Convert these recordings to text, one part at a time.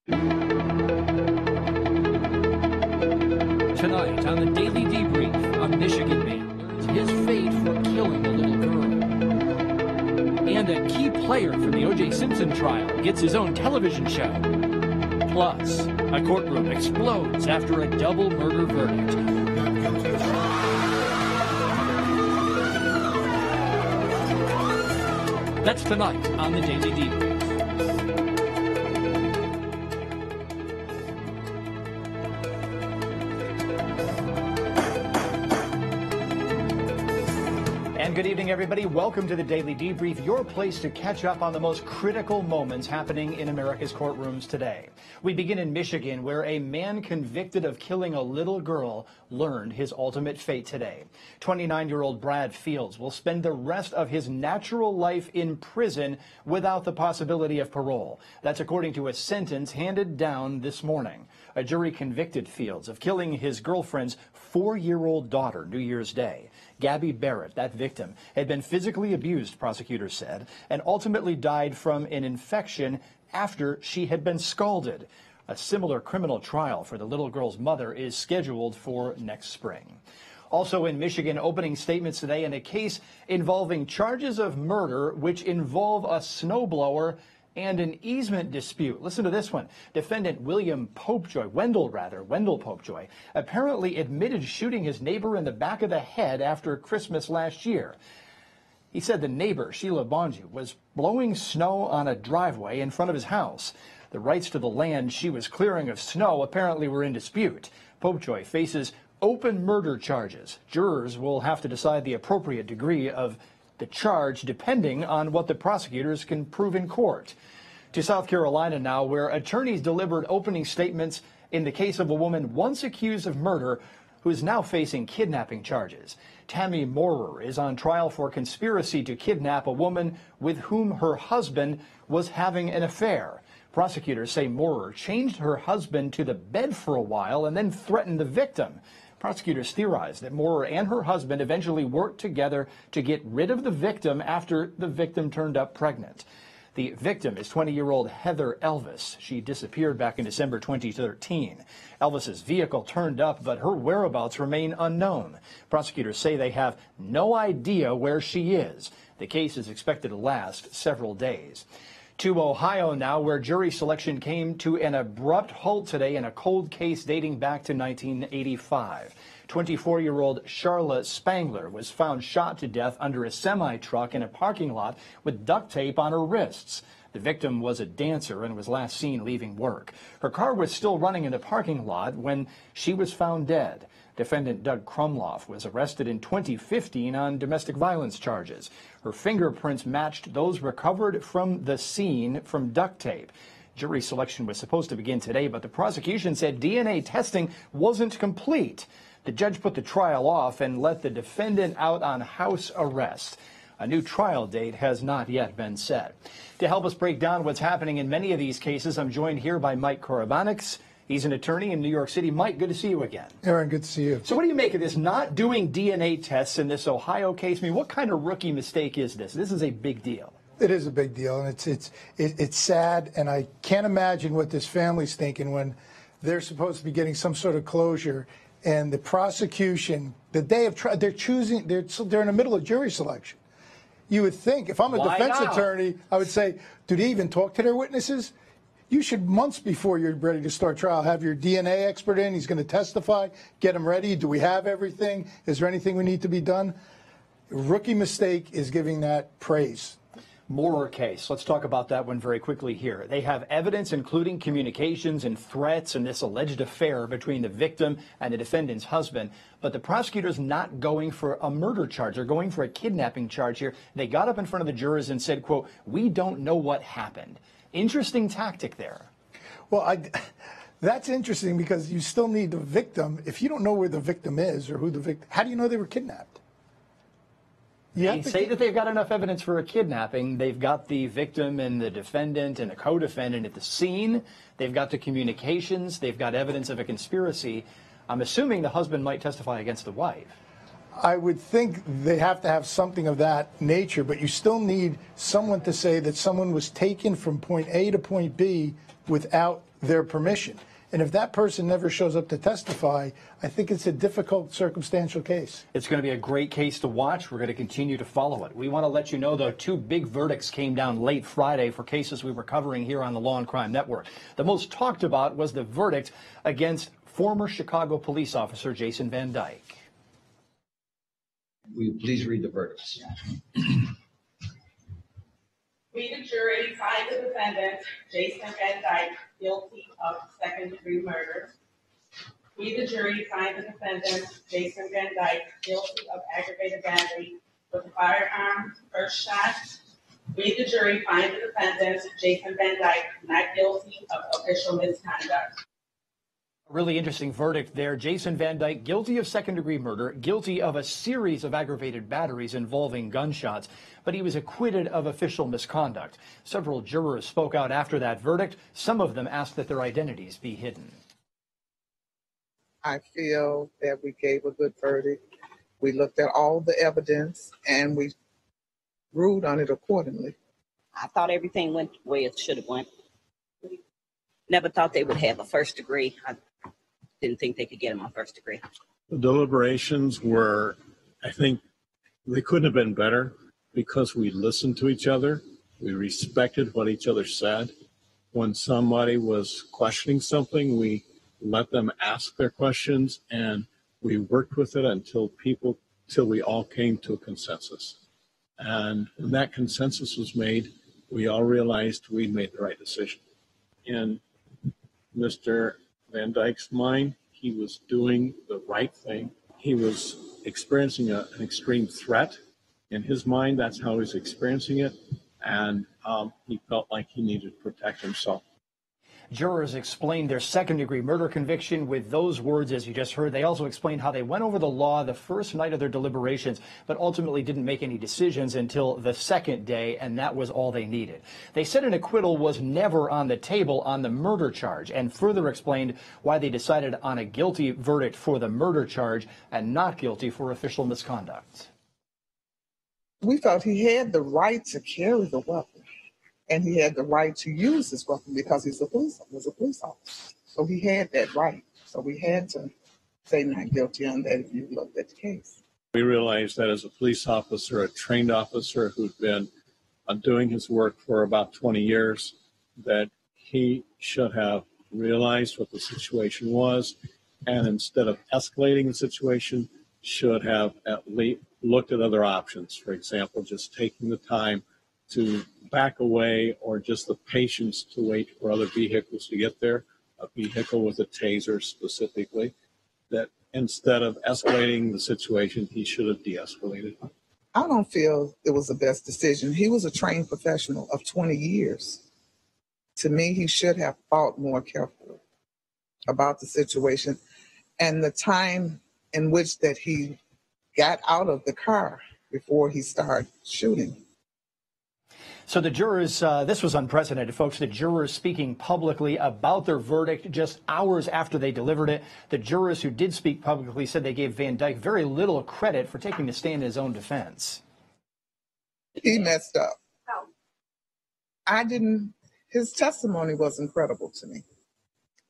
Tonight on the Daily Debrief, a Michigan man learns his fate for killing a little girl. And a key player from the O.J. Simpson trial gets his own television show. Plus, a courtroom explodes after a double murder verdict. That's tonight on the Daily Debrief. And good evening, everybody. Welcome to the Daily Debrief, your place to catch up on the most critical moments happening in America's courtrooms today. We begin in Michigan, where a man convicted of killing a little girl learned his ultimate fate today. 29-year-old Brad Fields will spend the rest of his natural life in prison without the possibility of parole. That's according to a sentence handed down this morning. A jury convicted Fields of killing his girlfriend's 4-year-old daughter New Year's Day. Gabby Barrett, that victim, had been physically abused, prosecutors said, and ultimately died from an infection after she had been scalded. A similar criminal trial for the little girl's mother is scheduled for next spring. Also in Michigan, opening statements today in a case involving charges of murder which involve a snowblower and an easement dispute. Listen to this one. Defendant Wendell Popejoy, apparently admitted shooting his neighbor in the back of the head after Christmas last year. He said the neighbor, Sheila Bonju, was blowing snow on a driveway in front of his house. The rights to the land she was clearing of snow apparently were in dispute. Popejoy faces open murder charges. Jurors will have to decide the appropriate degree of the charge depending on what the prosecutors can prove in court. To South Carolina now, where attorneys delivered opening statements in the case of a woman once accused of murder who is now facing kidnapping charges. Tammy Moorer is on trial for conspiracy to kidnap a woman with whom her husband was having an affair. Prosecutors say Moorer changed her husband to the bed for a while and then threatened the victim. Prosecutors theorize that Moorer and her husband eventually worked together to get rid of the victim after the victim turned up pregnant. The victim is 20-year-old Heather Elvis. She disappeared back in December 2013. Elvis's vehicle turned up, but her whereabouts remain unknown. Prosecutors say they have no idea where she is. The case is expected to last several days. To Ohio now, where jury selection came to an abrupt halt today in a cold case dating back to 1985. 24-year-old Charla Spangler was found shot to death under a semi-truck in a parking lot with duct tape on her wrists. The victim was a dancer and was last seen leaving work. Her car was still running in the parking lot when she was found dead. Defendant Doug Krumloff was arrested in 2015 on domestic violence charges. Her fingerprints matched those recovered from the scene from duct tape. Jury selection was supposed to begin today, but the prosecution said DNA testing wasn't complete. The judge put the trial off and let the defendant out on house arrest. A new trial date has not yet been set. To help us break down what's happening in many of these cases, I'm joined here by Mike Korobanics. He's an attorney in New York City. Mike, good to see you again. Aaron, good to see you. So what do you make of this not doing DNA tests in this Ohio case? I mean, what kind of rookie mistake is this? This is a big deal. It is a big deal, and it's sad, and I can't imagine what this family's thinking when they're supposed to be getting some sort of closure, and the prosecution, the day of trial, they're in the middle of jury selection. You would think, if I'm a defense attorney, I would say, do they even talk to their witnesses? You should, months before you're ready to start trial, have your DNA expert in. He's going to testify. Get him ready. Do we have everything? Is there anything we need to be done? Rookie mistake is giving that praise. Moorer case. Let's talk about that one very quickly here. They have evidence, including communications and threats and this alleged affair between the victim and the defendant's husband. But the prosecutor's not going for a murder charge. They're going for a kidnapping charge here. They got up in front of the jurors and said, quote, "We don't know what happened." Interesting tactic there. Well, that's interesting because you still need the victim. If you don't know where the victim is or who the victim, how do you know they were kidnapped? They say that they've got enough evidence for a kidnapping. They've got the victim and the defendant and the co-defendant at the scene. They've got the communications. They've got evidence of a conspiracy. I'm assuming the husband might testify against the wife. I would think they have to have something of that nature, but you still need someone to say that someone was taken from point A to point B without their permission. And if that person never shows up to testify, I think it's a difficult circumstantial case. It's going to be a great case to watch. We're going to continue to follow it. We want to let you know, though, 2 big verdicts came down late Friday for cases we were covering here on the Law and Crime Network. The most talked about was the verdict against former Chicago police officer Jason Van Dyke. Will you please read the verdicts? We, the jury, find the defendant, Jason Van Dyke, guilty of second-degree murder. We, the jury, find the defendant, Jason Van Dyke, guilty of aggravated battery with a firearm, first shot. We, the jury, find the defendant, Jason Van Dyke, not guilty of official misconduct. A really interesting verdict there. Jason Van Dyke, guilty of second-degree murder, guilty of a series of aggravated batteries involving gunshots, but he was acquitted of official misconduct. Several jurors spoke out after that verdict. Some of them asked that their identities be hidden. I feel that we gave a good verdict. We looked at all the evidence and we ruled on it accordingly. I thought everything went the way it should have went. Never thought they would have a first degree. I didn't think they could get him on first degree. The deliberations were, I think, they couldn't have been better because we listened to each other. We respected what each other said. When somebody was questioning something, we let them ask their questions, and we worked with it until we all came to a consensus. And when that consensus was made, we all realized we made the right decision. In Mr. Van Dyke's mind, he was doing the right thing. He was experiencing an extreme threat. In his mind, that's how he was experiencing it, and he felt like he needed to protect himself. Jurors explained their second-degree murder conviction with those words, as you just heard. They also explained how they went over the law the first night of their deliberations, but ultimately didn't make any decisions until the second day, and that was all they needed. They said an acquittal was never on the table on the murder charge, and further explained why they decided on a guilty verdict for the murder charge and not guilty for official misconduct. We felt he had the right to carry the weapon, and he had the right to use his weapon because he was a police officer. So he had that right. So we had to say not guilty on that if you looked at the case. We realized that as a police officer, a trained officer who'd been doing his work for about 20 years, that he should have realized what the situation was, and instead of escalating the situation, should have at least looked at other options. For example, just taking the time to back away, or just the patience to wait for other vehicles to get there, a vehicle with a taser specifically, that instead of escalating the situation, he should have de-escalated. I don't feel it was the best decision. He was a trained professional of 20 years. To me, he should have thought more carefully about the situation and the time in which that he got out of the car before he started shooting. So the jurors, this was unprecedented, folks. The jurors speaking publicly about their verdict just hours after they delivered it. The jurors who did speak publicly said they gave Van Dyke very little credit for taking the stand in his own defense. He messed up. His testimony was incredible to me.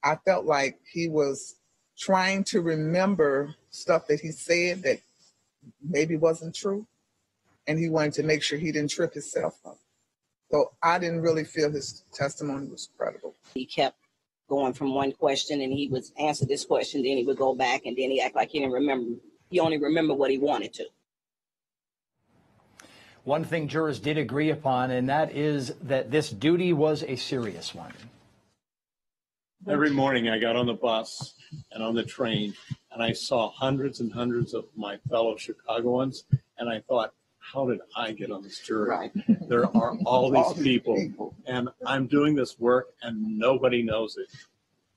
I felt like he was trying to remember stuff that he said that maybe wasn't true, and he wanted to make sure he didn't trip himself up. So I didn't really feel his testimony was credible. He kept going from one question, and he would answer this question, then he would go back, and then he act like he didn't remember. He only remembered what he wanted to. One thing jurors did agree upon, and that is that this duty was a serious one. Every morning I got on the bus and on the train, and I saw hundreds and hundreds of my fellow Chicagoans, and I thought, how did I get on this jury? Right. There are all these people, and I'm doing this work, and nobody knows it.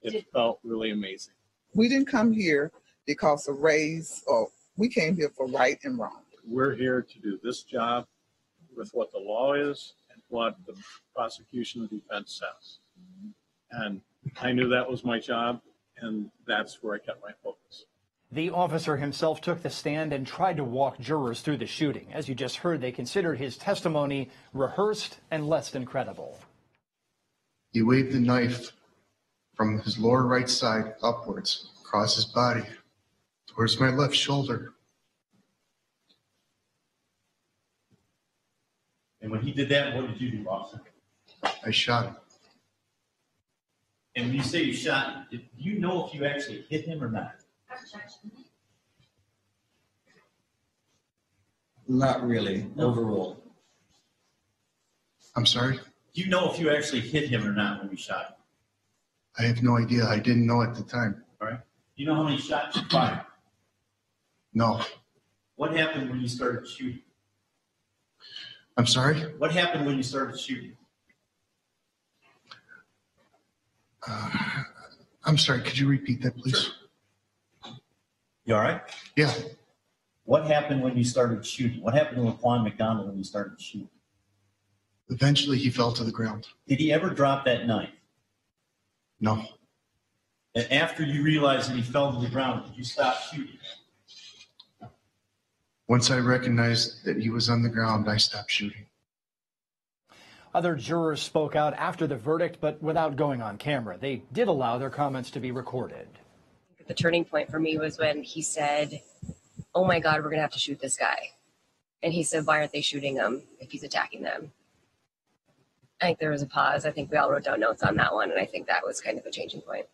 It felt really amazing. We didn't come here because of race, or we came here for right and wrong. We're here to do this job with what the law is and what the prosecution and defense says. And I knew that was my job, and that's where I kept my focus. The officer himself took the stand and tried to walk jurors through the shooting. As you just heard, they considered his testimony rehearsed and less than credible. He waved the knife from his lower right side upwards across his body towards my left shoulder. And when he did that, what did you do, officer? I shot him. And when you say you shot him, do you know if you actually hit him or not? Not really, overall. I'm sorry? Do you know if you actually hit him or not when you shot him? I have no idea. I didn't know at the time. All right. Do you know how many shots you fired? No. What happened when you started shooting? I'm sorry? What happened when you started shooting? I'm sorry. Could you repeat that, please? Sure. You all right? Yeah. What happened when you started shooting? What happened to Laquan McDonald when you started shooting? Eventually, he fell to the ground. Did he ever drop that knife? No. And after you realized that he fell to the ground, did you stop shooting? Once I recognized that he was on the ground, I stopped shooting. Other jurors spoke out after the verdict, but without going on camera. They did allow their comments to be recorded. The turning point for me was when he said, "Oh my God, we're going to have to shoot this guy." And he said, "Why aren't they shooting him if he's attacking them?" I think there was a pause. I think we all wrote down notes on that one, and I think that was kind of a changing point.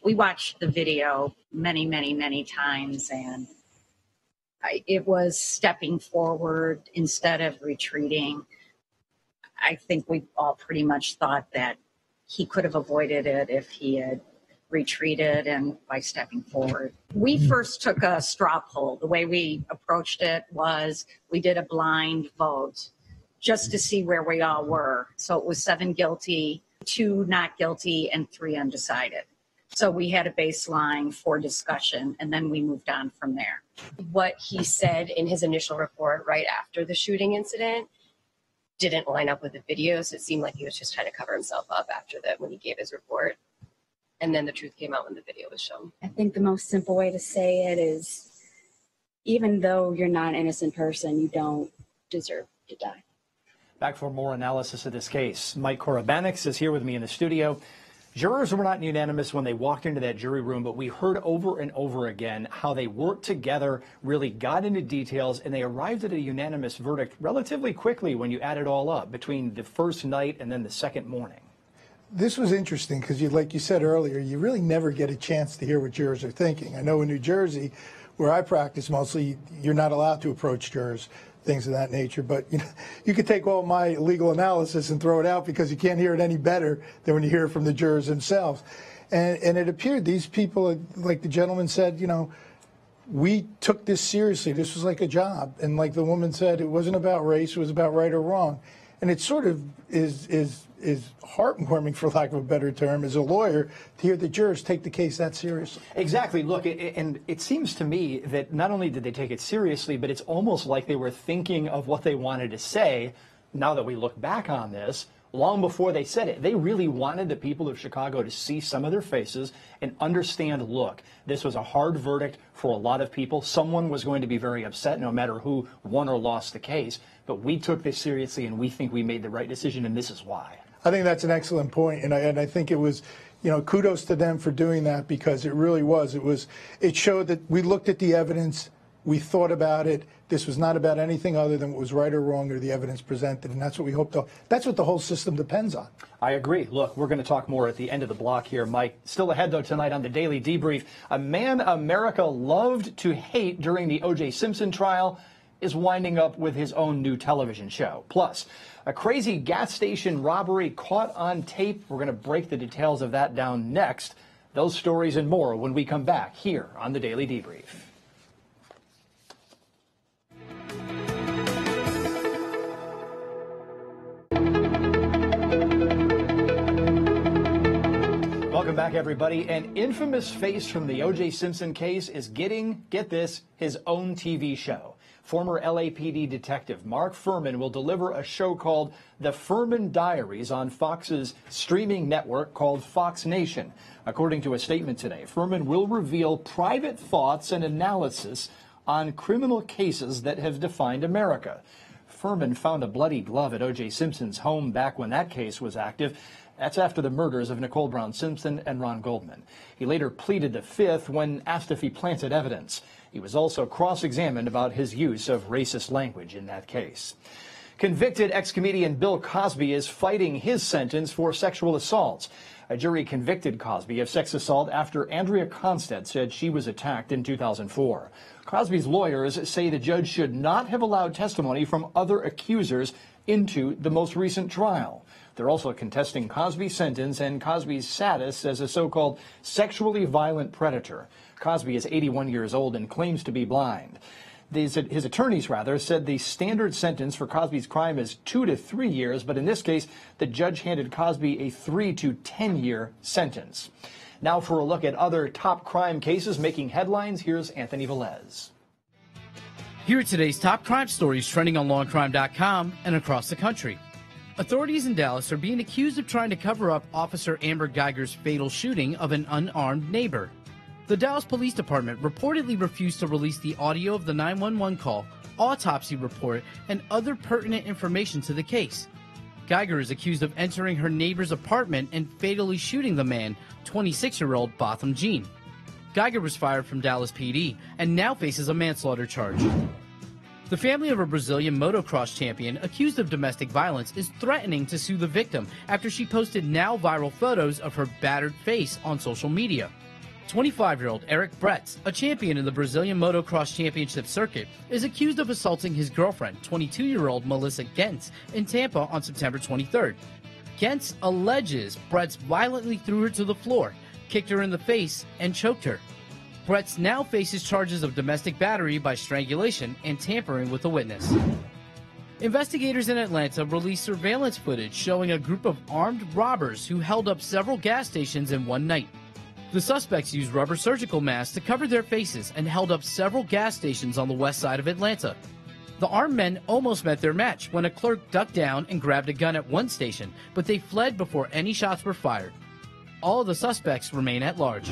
We watched the video many times, and it was stepping forward instead of retreating. I think we all pretty much thought that he could have avoided it if he had retreated and by stepping forward. We first took a straw poll. The way we approached it was we did a blind vote just to see where we all were. So it was 7 guilty, 2 not guilty, and 3 undecided. So we had a baseline for discussion, and then we moved on from there. What he said in his initial report right after the shooting incident didn't line up with the video, so it seemed like he was just trying to cover himself up after that when he gave his report. And then the truth came out when the video was shown. I think the most simple way to say it is, even though you're not an innocent person, you don't deserve to die. Back for more analysis of this case. Mike Korobanix is here with me in the studio. Jurors were not unanimous when they walked into that jury room, but we heard over and over again how they worked together, really got into details, and they arrived at a unanimous verdict relatively quickly when you add it all up between the first night and then the second morning. This was interesting because, like you said earlier, you really never get a chance to hear what jurors are thinking. I know in New Jersey, where I practice mostly, you're not allowed to approach jurors, things of that nature. But you could take all my legal analysis and throw it out because you can't hear it any better than when you hear it from the jurors themselves. And it appeared these people, like the gentleman said, we took this seriously. This was like a job. And like the woman said, it wasn't about race. It was about right or wrong. And it sort of is heartwarming, for lack of a better term, as a lawyer, to hear the jurors take the case that seriously. Exactly. Look, and it seems to me that not only did they take it seriously, but it's almost like they were thinking of what they wanted to say. Now that we look back on this, long before they said it, they really wanted the people of Chicago to see some of their faces and understand, look, this was a hard verdict for a lot of people. Someone was going to be very upset no matter who won or lost the case. But we took this seriously, and we think we made the right decision, and this is why. I think that's an excellent point, and I think it was, kudos to them for doing that, because it really was. It showed that we looked at the evidence, we thought about it. This was not about anything other than what was right or wrong or the evidence presented, and that's what we hope to. That's what the whole system depends on. I agree. Look, we're going to talk more at the end of the block here, Mike. Still ahead, though, tonight on the Daily Debrief, a man America loved to hate during the O.J. Simpson trial is winding up with his own new television show. Plus, a crazy gas station robbery caught on tape. We're going to break the details of that down next. Those stories and more when we come back here on the Daily Debrief. Welcome back, everybody. An infamous face from the O.J. Simpson case is getting, get this, his own TV show. Former LAPD detective Mark Furman will deliver a show called The Furman Diaries on Fox's streaming network called Fox Nation. According to a statement today, Furman will reveal private thoughts and analysis on criminal cases that have defined America. Furman found a bloody glove at O.J. Simpson's home back when that case was active. That's after the murders of Nicole Brown Simpson and Ron Goldman. He later pleaded the fifth when asked if he planted evidence. He was also cross-examined about his use of racist language in that case. Convicted ex-comedian Bill Cosby is fighting his sentence for sexual assault. A jury convicted Cosby of sex assault after Andrea Constead said she was attacked in 2004. Cosby's lawyers say the judge should not have allowed testimony from other accusers into the most recent trial. They're also contesting Cosby's sentence and Cosby's status as a so-called sexually violent predator. Cosby is 81 years old and claims to be blind. His attorneys, said the standard sentence for Cosby's crime is 2 to 3 years, but in this case, the judge handed Cosby a 3 to 10-year sentence. Now for a look at other top crime cases making headlines, here's Anthony Velez. Here are today's top crime stories trending on Law&Crime.com and across the country. Authorities in Dallas are being accused of trying to cover up Officer Amber Geiger's fatal shooting of an unarmed neighbor. The Dallas Police Department reportedly refused to release the audio of the 911 call, autopsy report, and other pertinent information to the case. Geiger is accused of entering her neighbor's apartment and fatally shooting the man, 26-year-old Botham Jean. Geiger was fired from Dallas PD and now faces a manslaughter charge. The family of a Brazilian motocross champion accused of domestic violence is threatening to sue the victim after she posted now viral photos of her battered face on social media. 25-year-old Eric Bretz, a champion in the Brazilian motocross championship circuit, is accused of assaulting his girlfriend, 22-year-old Melissa Gentz, in Tampa on September 23rd. Gentz alleges Bretz violently threw her to the floor, kicked her in the face, and choked her. Bretz now faces charges of domestic battery by strangulation and tampering with a witness. Investigators in Atlanta released surveillance footage showing a group of armed robbers who held up several gas stations in one night. The suspects used rubber surgical masks to cover their faces and held up several gas stations on the west side of Atlanta. The armed men almost met their match when a clerk ducked down and grabbed a gun at one station, but they fled before any shots were fired. All of the suspects remain at large.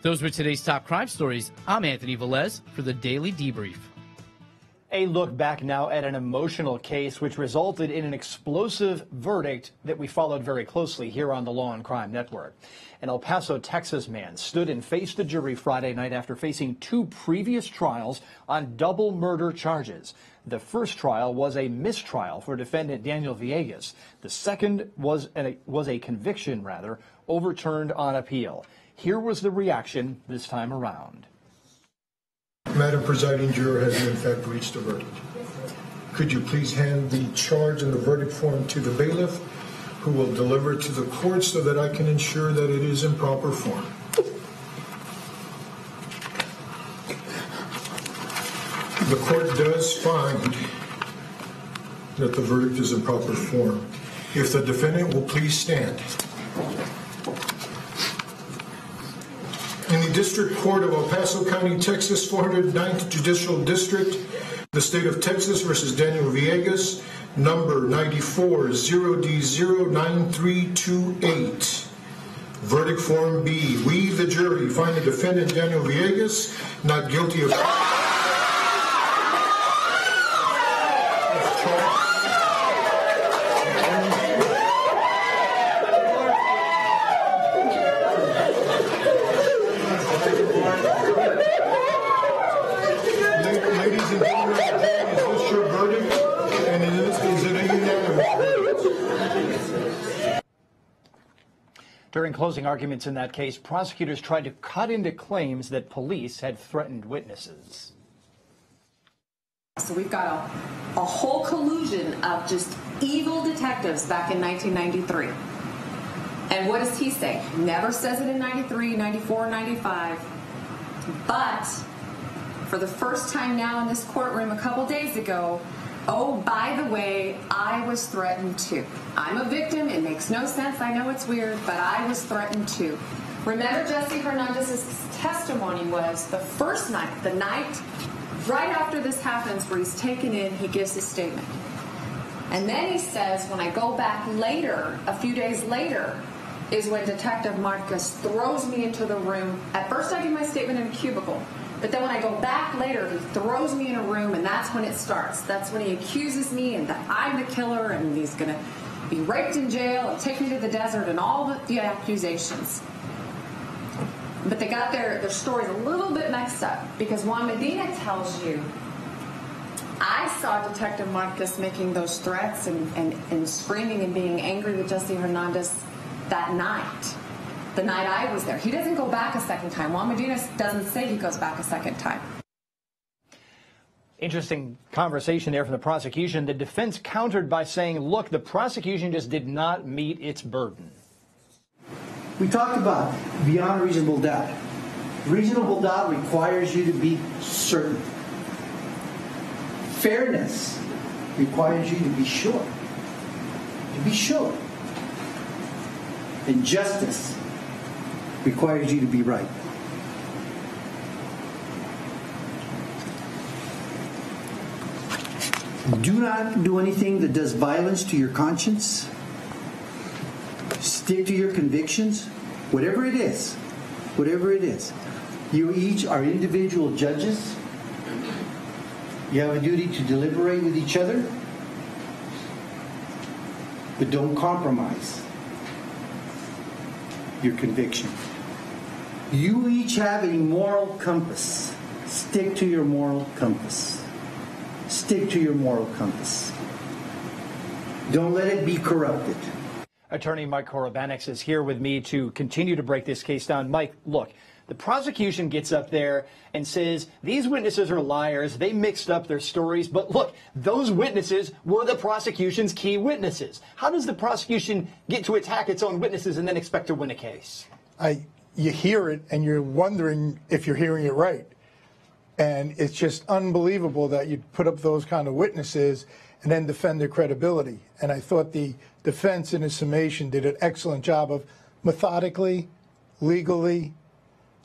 Those were today's top crime stories. I'm Anthony Velez for the Daily Debrief. A look back now at an emotional case which resulted in an explosive verdict that we followed very closely here on the Law and Crime Network. An El Paso, Texas man stood and faced the jury Friday night after facing 2 previous trials on double murder charges. The first trial was a mistrial for defendant Daniel Villegas. The second was a conviction, overturned on appeal. Here was the reaction this time around. Madam Presiding Juror, has you in fact reached a verdict? Could you please hand the charge and the verdict form to the bailiff, who will deliver it to the court so that I can ensure that it is in proper form? The court does find that the verdict is in proper form. If the defendant will please stand. In the District Court of El Paso County, Texas, 409th Judicial District, the State of Texas versus Daniel Villegas, number 94-0D09328. Verdict Form B. We, the jury, find the defendant Daniel Villegas not guilty of... During closing arguments in that case, prosecutors tried to cut into claims that police had threatened witnesses. So we've got a whole collusion of just evil detectives back in 1993. And what does he say? Never says it in 93, 94, 95. But for the first time now in this courtroom a couple days ago, oh, by the way, I was threatened too. I'm a victim. It makes no sense. I know it's weird, but I was threatened too. Remember, Jesse Hernandez's testimony was the first night, the night Right after this happens, where he's taken in, he gives his statement. And then he says, when I go back later, a few days later, is when Detective Marcus throws me into the room. At first I give my statement in a cubicle, but then when I go back later, he throws me in a room, and that's when it starts. That's when he accuses me and that I'm the killer, and he's going to be raped in jail and take me to the desert and all the accusations. But they got their stories a little bit mixed up, because Juan Medina tells you, I saw Detective Marcus making those threats and screaming and being angry with Jesse Hernandez that night, the night I was there. He doesn't go back a second time. Juan Medina doesn't say he goes back a second time. Interesting conversation there from the prosecution. The defense countered by saying, look, the prosecution just did not meet its burden. We talked about beyond reasonable doubt. Reasonable doubt requires you to be certain. Fairness requires you to be sure. To be sure. And justice requires you to be right. Do not do anything that does violence to your conscience. Stick to your convictions, whatever it is. Whatever it is. You each are individual judges. You have a duty to deliberate with each other, but don't compromise your conviction. You each have a moral compass. Stick to your moral compass. Stick to your moral compass. Don't let it be corrupted. Attorney Mike Korobanix is here with me to continue to break this case down. Mike, look, the prosecution gets up there and says, these witnesses are liars. They mixed up their stories. But look, those witnesses were the prosecution's key witnesses. How does the prosecution get to attack its own witnesses and then expect to win a case? You hear it and you're wondering if you're hearing it right. And it's just unbelievable that you put up those kind of witnesses and then defend their credibility. And I thought the defense in his summation did an excellent job of methodically, legally,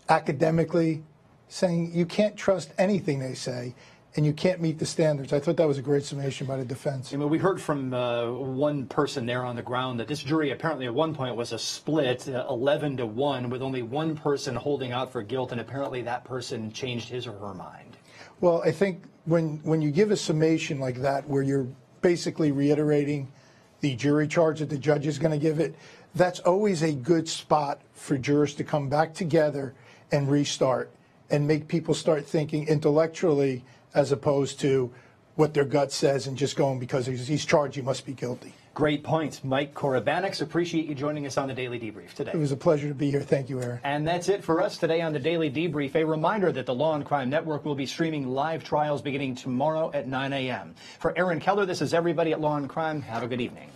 academically saying you can't trust anything they say and you can't meet the standards. I thought that was a great summation by the defense. I mean, we heard from one person there on the ground that this jury apparently at one point was a split, 11-1, with only one person holding out for guilt, and apparently that person changed his or her mind. Well, I think when you give a summation like that, where you're basically reiterating the jury charge that the judge is going to give it, that's always a good spot for jurors to come back together and restart and make people start thinking intellectually as opposed to what their gut says and just going because he's charged, he must be guilty. Great points. Mike Korobanix, appreciate you joining us on the Daily Debrief today. It was a pleasure to be here. Thank you, Aaron. And that's it for us today on the Daily Debrief. A reminder that the Law and Crime Network will be streaming live trials beginning tomorrow at 9 a.m. For Aaron Keller, this is everybody at Law and Crime. Have a good evening.